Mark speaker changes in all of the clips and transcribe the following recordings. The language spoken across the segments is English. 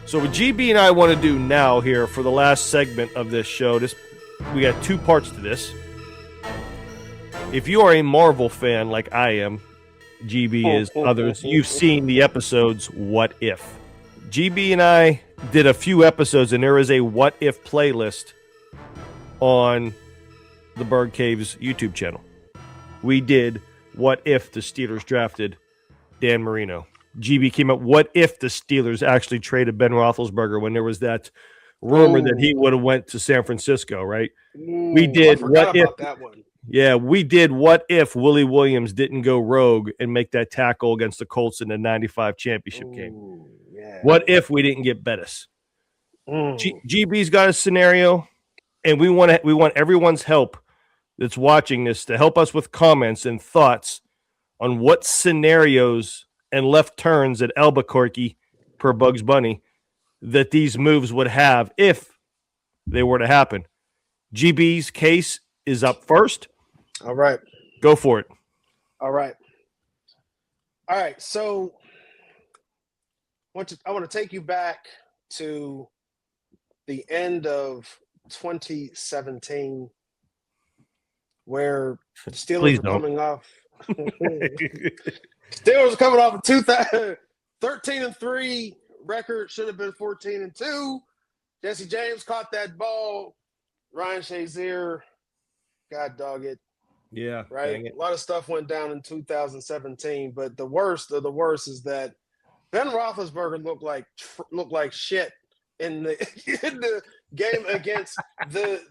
Speaker 1: So what GB and I want to do now here for the last segment of this show, we got two parts to this. If you are a Marvel fan like I am, GB is, others, you've seen the episodes What If. GB and I did a few episodes, and there is a What If playlist on the Burgh Cave's YouTube channel. We did What If the Steelers drafted Dan Marino. GB came up, what if the Steelers actually traded Ben Roethlisberger when there was that rumor that he would have went to San Francisco, right? We did what if
Speaker 2: that one.
Speaker 1: Yeah, we did what if Willie Williams didn't go rogue and make that tackle against the Colts in the 95 championship game.
Speaker 2: Yeah.
Speaker 1: What if we didn't get Bettis? GB's got a scenario, and we want everyone's help that's watching this to help us with comments and thoughts on what scenarios and left turns at Albuquerque, per Bugs Bunny, that these moves would have if they were to happen. GB's case is up first.
Speaker 2: All right.
Speaker 1: Go for it.
Speaker 2: All right. So I want to take you back to the end of 2017, where the Steelers were coming off. Steelers are coming off a 13-3 record, should have been 14-2. Jesse James caught that ball. Ryan Shazier, God dog it.
Speaker 1: Yeah,
Speaker 2: right. A lot of stuff went down in 2017, but the worst of the worst is that Ben Roethlisberger looked like shit in the game against the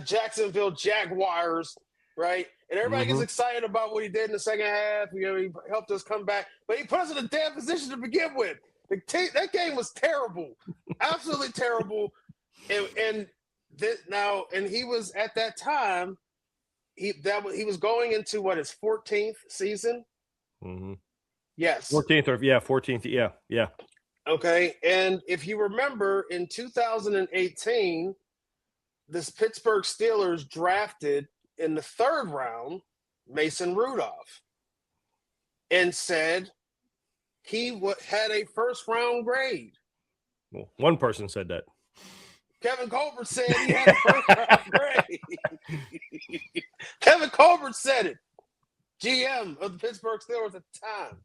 Speaker 2: Jacksonville Jaguars, right? And everybody gets excited about what he did in the second half. He helped us come back, but he put us in a damn position to begin with. That game was terrible, absolutely terrible. And he was at that time. He was going into his 14th season.
Speaker 1: Mm-hmm.
Speaker 2: Yes,
Speaker 1: 14th. Yeah.
Speaker 2: Okay, and if you remember, in 2018, this Pittsburgh Steelers drafted in the third round Mason Rudolph, and said he had a first round grade.
Speaker 1: Well, one person said that.
Speaker 2: Kevin Colbert said he had a first round grade. Kevin Colbert said it. GM of the Pittsburgh Steelers at the time.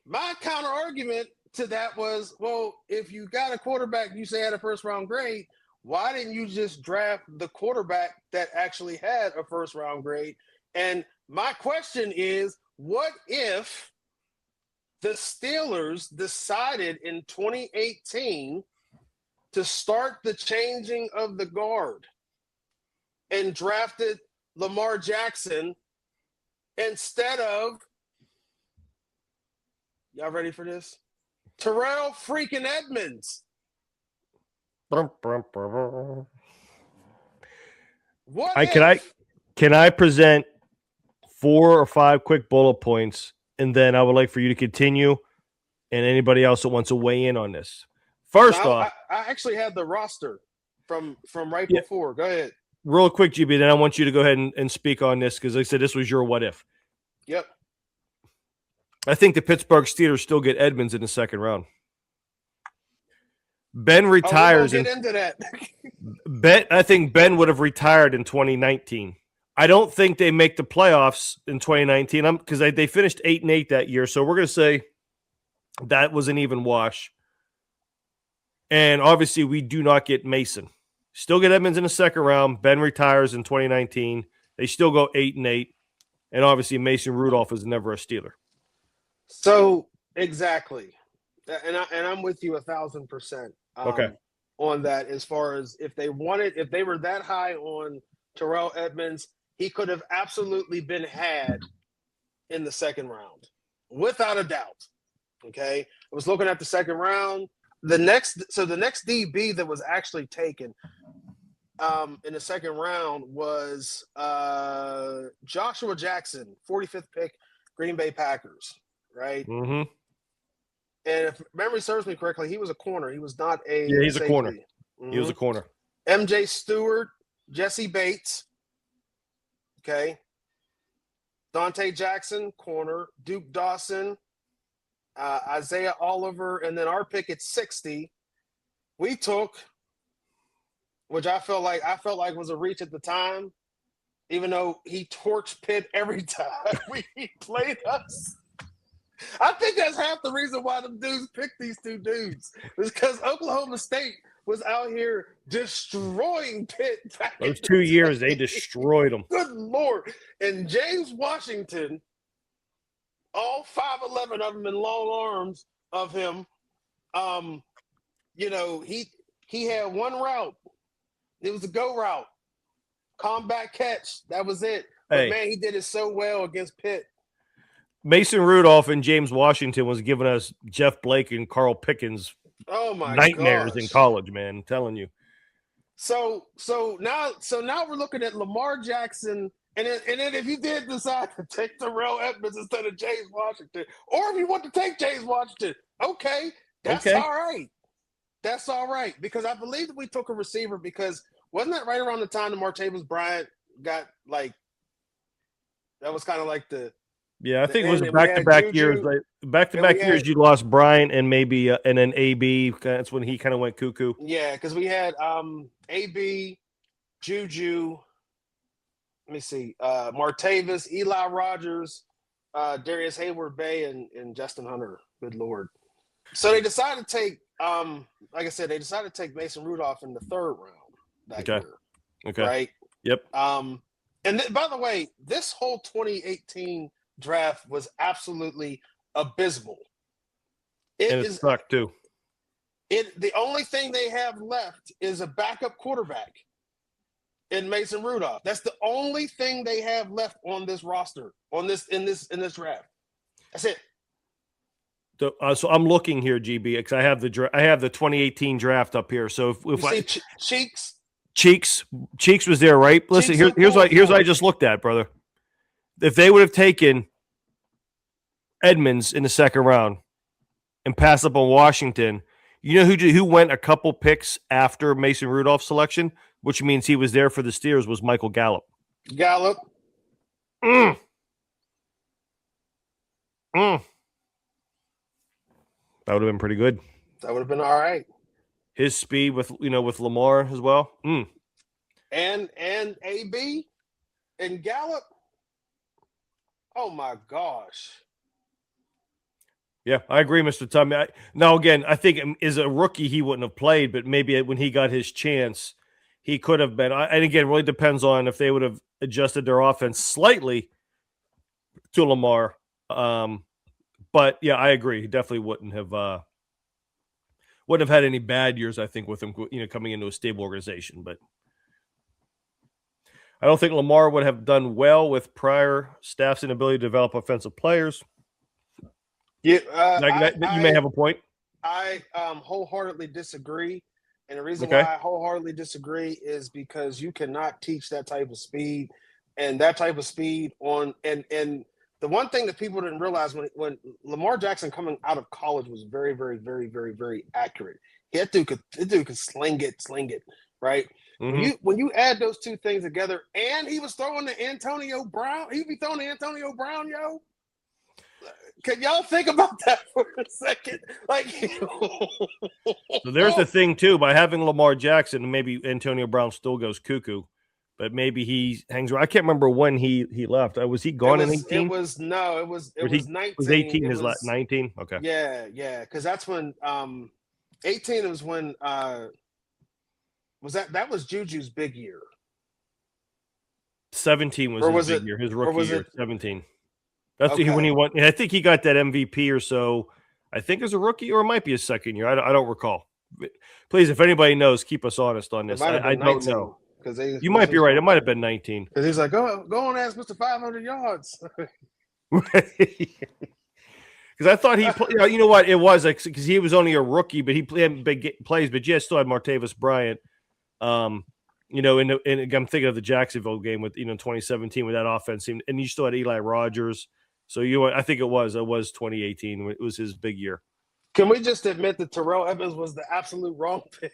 Speaker 2: My counter argument to that was, well, if you got a quarterback you say had a first round grade, why didn't you just draft the quarterback that actually had a first round grade? And my question is, what if the Steelers decided in 2018 to start the changing of the guard and drafted Lamar Jackson instead of, y'all ready for this? Terrell freaking Edmonds.
Speaker 1: Can I present 4 or 5 quick bullet points, and then I would like for you to continue, and anybody else that wants to weigh in on this. First off,
Speaker 2: I actually had the roster from right before. Go ahead.
Speaker 1: Real quick, GB, then I want you to go ahead and speak on this, because like I said, this was your what if.
Speaker 2: Yep.
Speaker 1: I think the Pittsburgh Steelers still get Edmonds in the second round. Ben retires.
Speaker 2: Get into that.
Speaker 1: I think Ben would have retired in 2019. I don't think they make the playoffs in 2019 because they finished 8-8 that year. So we're going to say that was an even wash. And obviously, we do not get Mason. Still get Edmonds in the second round. Ben retires in 2019. They still go 8-8. And obviously, Mason Rudolph is never a Steeler.
Speaker 2: So, exactly. And I'm with you 1,000%.
Speaker 1: Okay.
Speaker 2: On that, as far as if they were that high on Terrell Edmonds, he could have absolutely been had in the second round, without a doubt. Okay. I was looking at the second round. The next DB that was actually taken in the second round was Joshua Jackson, 45th pick, Green Bay Packers, right?
Speaker 1: Mm-hmm.
Speaker 2: And if memory serves me correctly, he was a corner. He was not a
Speaker 1: he's
Speaker 2: safety.
Speaker 1: A corner.
Speaker 2: Mm-hmm.
Speaker 1: He was a corner.
Speaker 2: MJ Stewart, Jesse Bates, okay. Dante Jackson, corner. Duke Dawson, Isaiah Oliver, and then our pick at 60, we took, which I felt like was a reach at the time, even though he torched Pitt every time he played us. I think that's half the reason why the dudes picked these two dudes. Is because Oklahoma State was out here destroying Pitt.
Speaker 1: Those 2 years, they destroyed them.
Speaker 2: Good Lord. And James Washington, all 5'11" of them in long arms of him, he had one route. It was a go route. Combat catch. That was it. But, man, he did it so well against Pitt.
Speaker 1: Mason Rudolph and James Washington was giving us Jeff Blake and Carl Pickens nightmares in college, man. I'm telling you.
Speaker 2: So now we're looking at Lamar Jackson, and then if you did decide to take Terrell Edmonds instead of James Washington, or if you want to take James Washington, okay, that's all right. That's all right, because I believe that we took a receiver because wasn't that right around the time that Martavis Bryant got that was kind of like the.
Speaker 1: Yeah, I think it was back-to-back years. Back-to-back years, you lost Bryant and maybe and then AB. That's when he kind of went cuckoo.
Speaker 2: Yeah, because we had AB, Juju. Let me see, Martavis, Eli Rogers, Darius Hayward-Bay, and Justin Hunter. Good Lord. So they decided to take, like I said, they take Mason Rudolph in the third round that year. Okay. Right.
Speaker 1: Yep.
Speaker 2: And by the way, this whole 2018 draft was absolutely abysmal.
Speaker 1: It sucked too.
Speaker 2: The only thing they have left is a backup quarterback in Mason Rudolph. That's the only thing they have left on this roster, in this draft. That's it.
Speaker 1: So I'm looking here, GB, because I have the 2018 draft up here. So if Cheeks was there, right? Listen, here's what I just looked at, brother. If they would have taken Edmonds in the second round and passed up on Washington, you know who went a couple picks after Mason Rudolph's selection, which means he was there for the Steelers, was Michael Gallup.
Speaker 2: That
Speaker 1: would have been pretty good.
Speaker 2: That would have been all right.
Speaker 1: His speed with Lamar as well.
Speaker 2: And AB and Gallup. Oh my gosh.
Speaker 1: Yeah, I agree, Mr. Tommy. Now, again, I think as a rookie he wouldn't have played, but maybe when he got his chance, he could have been. And again, it really depends on if they would have adjusted their offense slightly to Lamar. But yeah, I agree. He definitely wouldn't have had any bad years, I think, with him, coming into a stable organization. But I don't think Lamar would have done well with prior staff's inability to develop offensive players. Yeah, you may have a point.
Speaker 2: I wholeheartedly disagree. And the reason why I wholeheartedly disagree is because you cannot teach that type of speed and that type of speed on and the one thing that people didn't realize when Lamar Jackson coming out of college was very, very, very, very, very accurate. That dude could sling it, right? Mm-hmm. When you add those two things together, and he was throwing to Antonio Brown, he'd be throwing to Antonio Brown, yo. Can y'all think about that for a second?
Speaker 1: So there's the thing too. By having Lamar Jackson, maybe Antonio Brown still goes cuckoo. But maybe he hangs around. I can't remember when he left. Was he gone in 18?
Speaker 2: It was 19.
Speaker 1: Was 18 his last 19? Okay.
Speaker 2: Yeah. Because that's when 18 was when that was Juju's big year.
Speaker 1: 17 was his big year, his rookie year. 17. That's when he won. I think he got that MVP or so. I think as a rookie, or it might be his second year. I don't recall. Please, if anybody knows, keep us honest on this. I don't know. You might be right. It might have been 19.
Speaker 2: Because he's like, go and ask Mr. 500 yards.
Speaker 1: Because I thought he, you know what it was, because he was only a rookie, but he played big plays. But yeah, still had Martavis Bryant. And I'm thinking of the Jacksonville game with 2017 with that offense, and you still had Eli Rogers. So I think it was 2018. It was his big year.
Speaker 2: Can we just admit that Terrell Edmonds was the absolute wrong pick?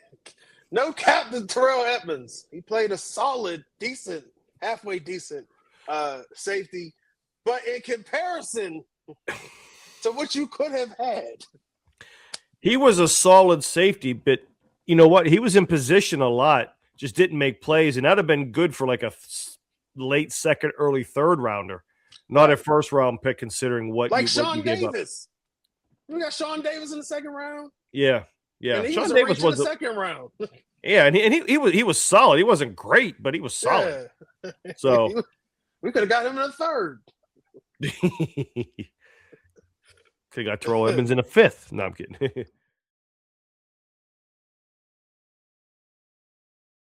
Speaker 2: No cap to Terrell Edmonds. He played a solid, decent, halfway decent safety. But in comparison to what you could have had.
Speaker 1: He was a solid safety, but you know what? He was in position a lot, just didn't make plays, and that'd have been good for like a late second, early third rounder, not a first round pick. Considering what
Speaker 2: like
Speaker 1: you
Speaker 2: Sean
Speaker 1: gave up.
Speaker 2: Davis. We got Sean Davis in the second round.
Speaker 1: Yeah.
Speaker 2: And he
Speaker 1: Sean
Speaker 2: was
Speaker 1: Davis was
Speaker 2: the second round.
Speaker 1: Yeah, and he was solid. He wasn't great, but he was solid.
Speaker 2: Yeah.
Speaker 1: So
Speaker 2: we could have got him in the third.
Speaker 1: Could have got Terrell Edmonds in the fifth. No, I'm kidding.